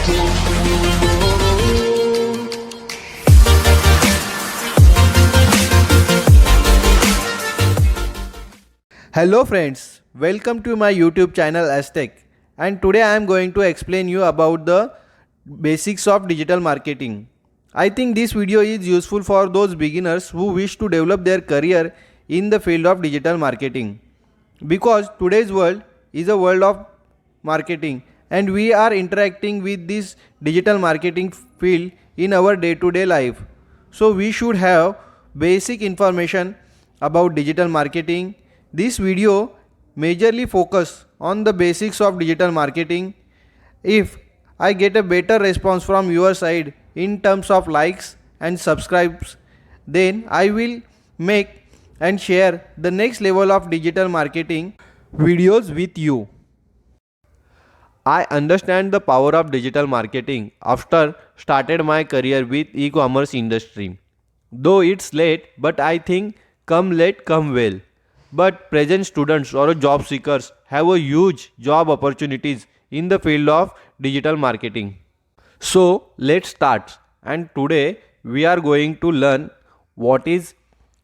Hello friends, welcome to my YouTube channel Aztec, and today I am going to explain you about the basics of digital marketing. I think this video is useful for those beginners who wish to develop their career in the field of digital marketing. Because today's world is a world of marketing and we are interacting with this digital marketing field in our day-to-day life. So we should have basic information about digital marketing. This video majorly focus on the basics of digital marketing. If I get a better response from your side in terms of likes and subscribes, then I will make and share the next level of digital marketing videos with you. I understand the power of digital marketing after started my career with e-commerce industry. Though it's late, but I think come late come well. But present students or job seekers have a huge job opportunities in the field of digital marketing. So let's start, and today we are going to learn what is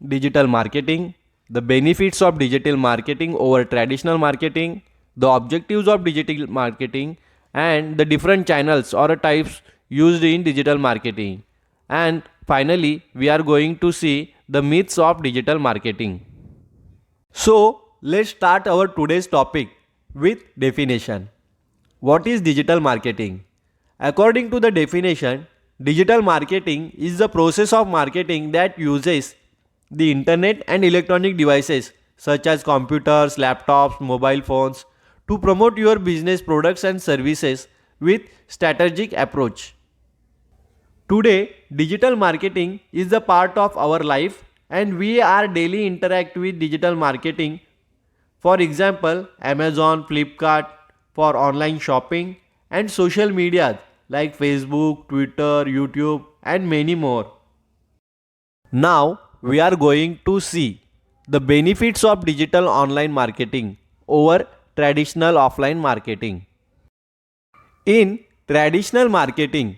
digital marketing, the benefits of digital marketing over traditional marketing, the objectives of digital marketing, and the different channels or types used in digital marketing. And finally, we are going to see the myths of digital marketing. So let's start our today's topic with definition. What is digital marketing? According to the definition, digital marketing is the process of marketing that uses the internet and electronic devices such as computers, laptops, mobile phones to promote your business products and services with strategic approach. Today, digital marketing is a part of our life and we are daily interact with digital marketing. For example, Amazon, Flipkart for online shopping and social media like Facebook, Twitter, YouTube and many more. Now we are going to see the benefits of digital online marketing over traditional offline marketing. In traditional marketing,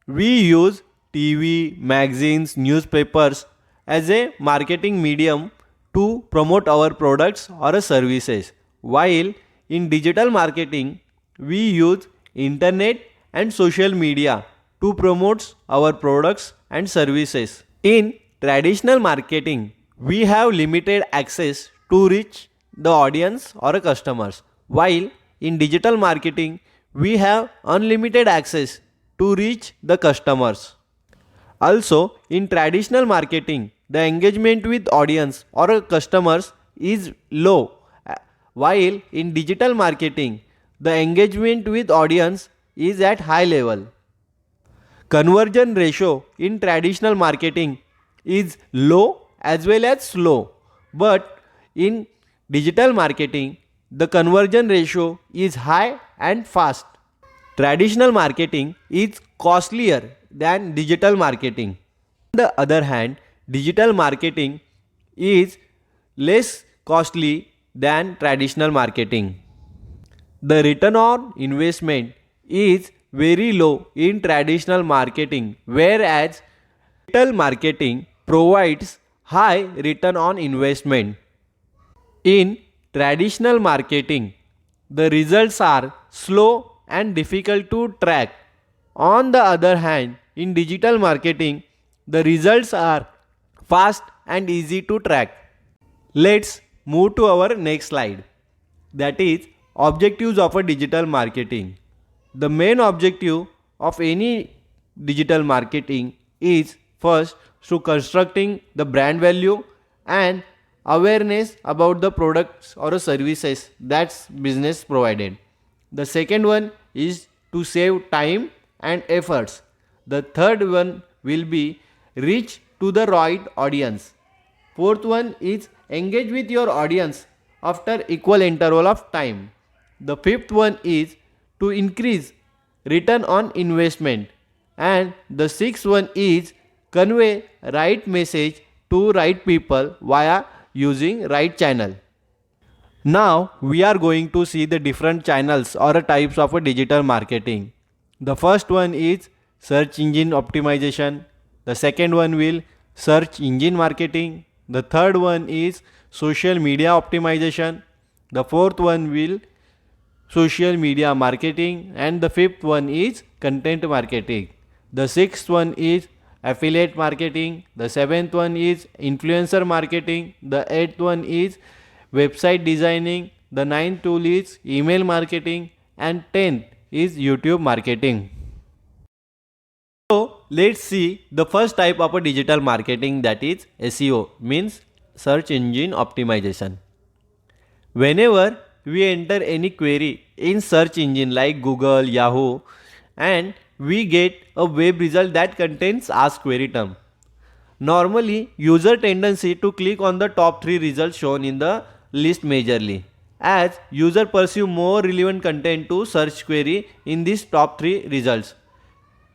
we use TV, magazines, newspapers as a marketing medium to promote our products or services, while in digital marketing we use internet and social media to promote our products and services. In traditional marketing, we have limited access to reach the audience or customers, while in digital marketing we have unlimited access to reach the customers. Also, in traditional marketing, the engagement with audience or customers is low, while in digital marketing, the engagement with audience is at high level. Conversion ratio in traditional marketing is low as well as slow, but in digital marketing, the conversion ratio is high and fast. Traditional marketing is costlier than digital marketing. On the other hand, digital marketing is less costly than traditional marketing. The return on investment is very low in traditional marketing, whereas digital marketing provides high return on investment. In traditional marketing, the results are slow and difficult to track. On the other hand, in digital marketing, the results are fast and easy to track. Let's move to our next slide. That is objectives of a digital marketing. The main objective of any digital marketing is first to constructing the brand value and awareness about the products or services that's business provided. The second one is to save time and efforts. The third one will be reach to the right audience. Fourth one is engage with your audience after equal interval of time. The fifth one is to increase return on investment, and the sixth one is convey right message to right people via using right channel. Now we are going to see the different channels or types of a digital marketing. The first one is search engine optimization. The second one will search engine marketing. The third one is social media optimization. The fourth one will social media marketing, and the fifth one is content marketing. The sixth one is affiliate marketing. The seventh one is influencer marketing. The eighth one is website designing. The ninth tool is email marketing, and 10th is YouTube marketing. So let's see the first type of a digital marketing, that is SEO, means search engine optimization. Whenever we enter any query in search engine like Google, Yahoo, and we get a web result that contains ask query term. Normally, user tendency to click on the top 3 results shown in the list majorly, as user pursue more relevant content to search query in these top 3 results.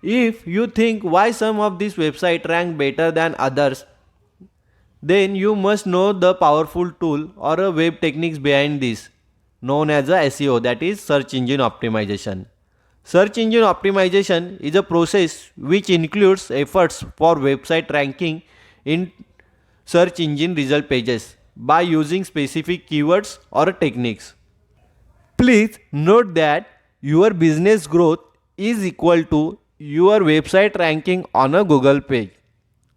If you think why some of these websites rank better than others, then you must know the powerful tool or a web techniques behind this, known as a SEO, that is search engine optimization. Search engine optimization is a process which includes efforts for website ranking in search engine result pages by using specific keywords or techniques. Please note that your business growth is equal to your website ranking on a Google page,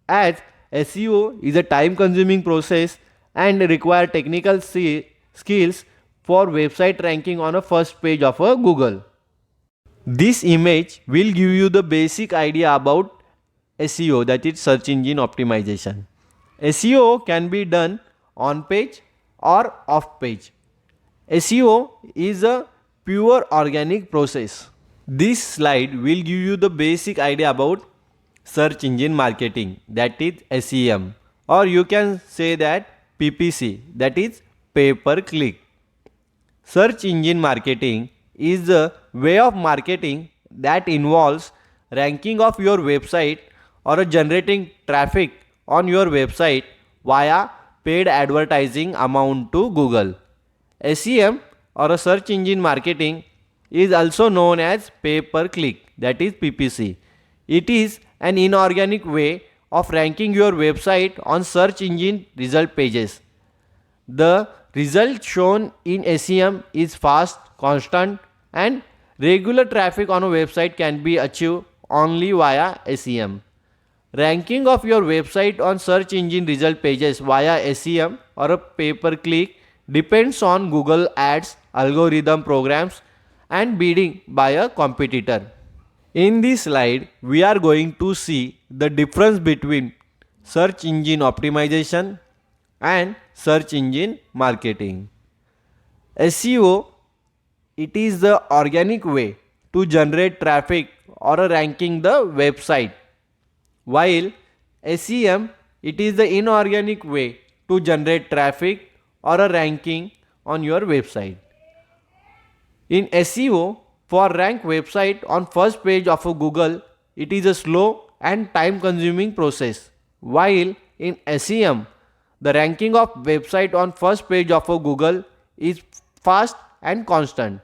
as SEO is a time consuming process and require technical skills for website ranking on a first page of a Google. This image will give you the basic idea about SEO, that is search engine optimization. SEO can be done on page or off page. SEO is a pure organic process. This slide will give you the basic idea about search engine marketing, that is SEM, or you can say that PPC, that is pay per click. Search engine marketing is a way of marketing that involves ranking of your website or generating traffic on your website via paid advertising amount to Google. SEM or a search engine marketing is also known as pay per click, that is PPC. It is an inorganic way of ranking your website on search engine result pages. The result shown in SEM is fast, constant, and regular traffic on a website can be achieved only via SEM. Ranking of your website on search engine result pages via SEM or a pay per click depends on Google Ads, algorithm programs, and bidding by a competitor. In this slide, we are going to see the difference between search engine optimization and search engine marketing. SEO, it is the organic way to generate traffic or ranking the website, while SEM, it is the inorganic way to generate traffic or a ranking on your website. In SEO, for rank website on first page of a Google, it is a slow and time consuming process, while in SEM, the ranking of website on first page of a Google is fast and constant.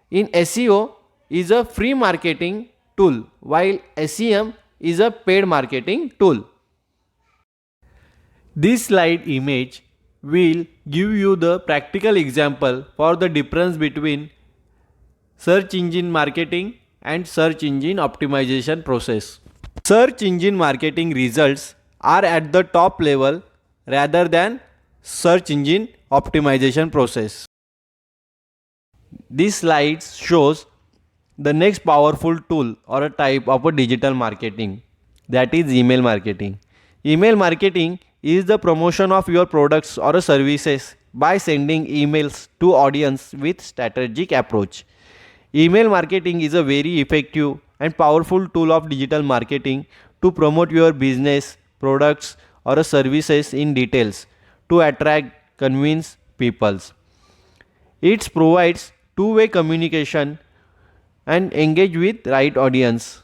In SEO is a free marketing tool, while SEM is a paid marketing tool. This slide image will give you the practical example for the difference between search engine marketing and search engine optimization process. Search engine marketing results are at the top level rather than search engine optimization process. This slide shows the next powerful tool or a type of a digital marketing, that is email marketing. Email marketing is the promotion of your products or services by sending emails to audience with strategic approach. Email marketing is a very effective and powerful tool of digital marketing to promote your business, products or services in details to attract, convince people. It provides two-way communication and engage with right audience.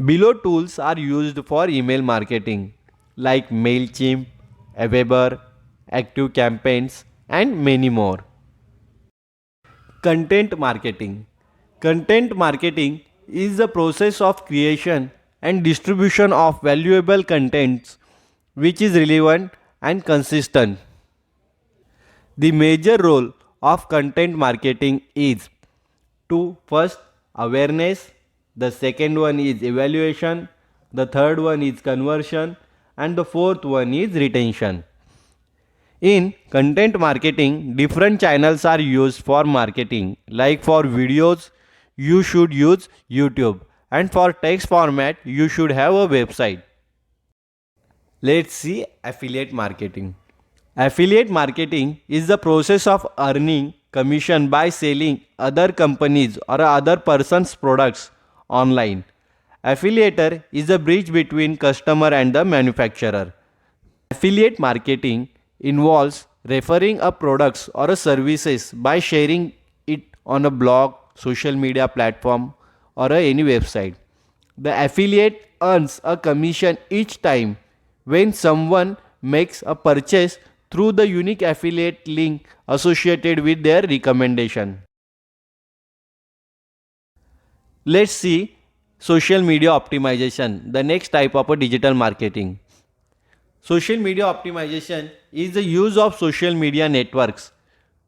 Below tools are used for email marketing like MailChimp, Aweber, Active Campaigns and many more. Content marketing. Content marketing is the process of creation and distribution of valuable contents which is relevant and consistent. The major role of content marketing is to first awareness, the second one is evaluation, the third one is conversion, and the fourth one is retention. In content marketing, different channels are used for marketing. Like for videos, you should use YouTube, and for text format, you should have a website. Let's see affiliate marketing. Affiliate marketing is the process of earning commission by selling other companies or other person's products online. Affiliator is a bridge between customer and the manufacturer. Affiliate marketing involves referring a products or a services by sharing it on a blog, social media platform or any website. The affiliate earns a commission each time when someone makes a purchase through the unique affiliate link associated with their recommendation. Let's see social media optimization, the next type of a digital marketing. Social media optimization is the use of social media networks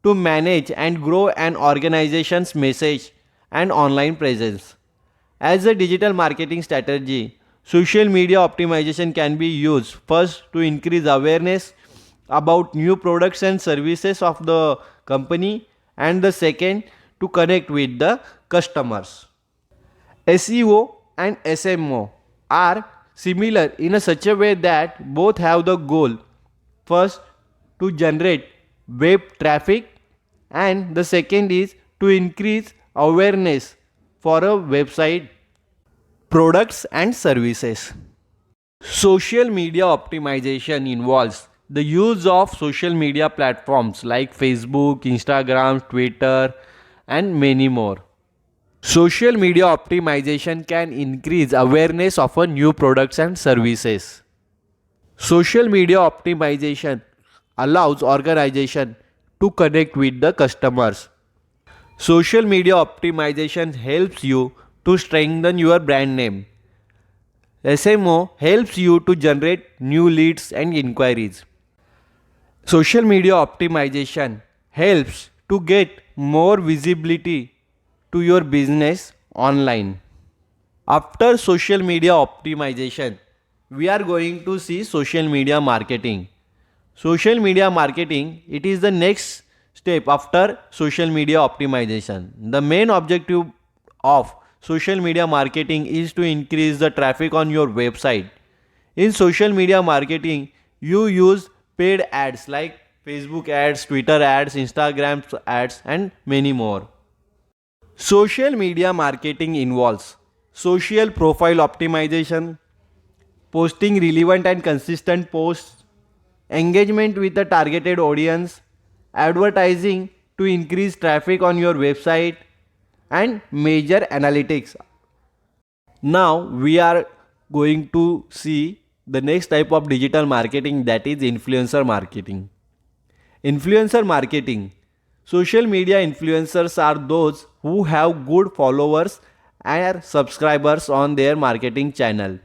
to manage and grow an organization's message and online presence. As a digital marketing strategy, social media optimization can be used first to increase awareness about new products and services of the company, and the second to connect with the customers. SEO and SMO are similar in a such a way that both have the goal first to generate web traffic, and the second is to increase awareness for a website, products and services. Social media optimization involves the use of social media platforms like Facebook, Instagram, Twitter, and many more. Social media optimization can increase awareness of a new products and services. Social media optimization allows organization to connect with the customers. Social media optimization helps you to strengthen your brand name. SMO helps you to generate new leads and inquiries. Social media optimization helps to get more visibility to your business online. After social media optimization, we are going to see social media marketing. Social media marketing, it is the next step after social media optimization. The main objective of social media marketing is to increase the traffic on your website. In social media marketing, you use paid ads like Facebook ads, Twitter ads, Instagram ads, and many more. Social media marketing involves social profile optimization, posting relevant and consistent posts, engagement with the targeted audience, advertising to increase traffic on your website, and major analytics. Now we are going to see the next type of digital marketing, that is influencer marketing. Influencer marketing. Social media influencers are those who have good followers and subscribers on their marketing channel,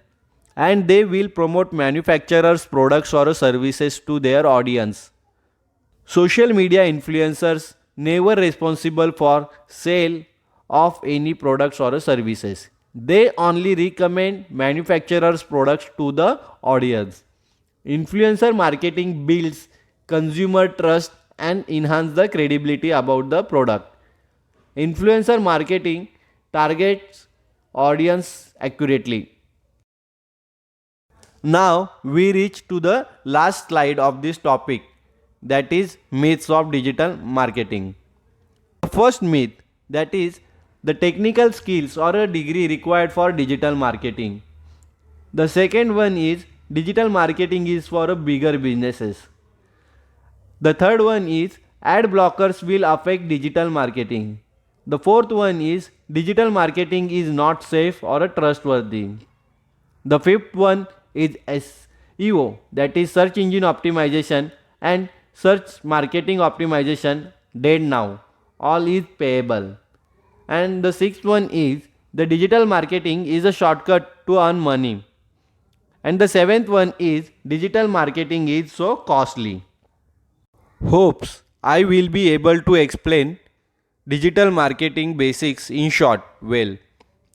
and they will promote manufacturers' products or services to their audience. Social media influencers never responsible for sale of any products or services. They only recommend manufacturers' products to the audience. Influencer marketing builds consumer trust and enhance the credibility about the product. Influencer marketing targets audience accurately. Now we reach to the last slide of this topic, that is myths of digital marketing. The first myth, that is the technical skills or a degree required for digital marketing. The second one is digital marketing is for a bigger businesses. The third one is ad blockers will affect digital marketing. The fourth one is digital marketing is not safe or a trustworthy. The fifth one is SEO, that is search engine optimization, and search marketing optimization, dead now. All is payable. And the sixth one is the digital marketing is a shortcut to earn money. And the seventh one is digital marketing is so costly. Hopes I will be able to explain digital marketing basics in short well.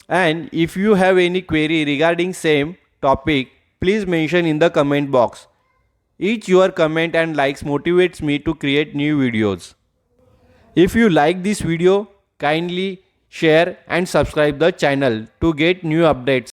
And if you have any query regarding same topic, please mention in the comment box. Each your comment and likes motivates me to create new videos. If you like this video, kindly share and subscribe the channel to get new updates.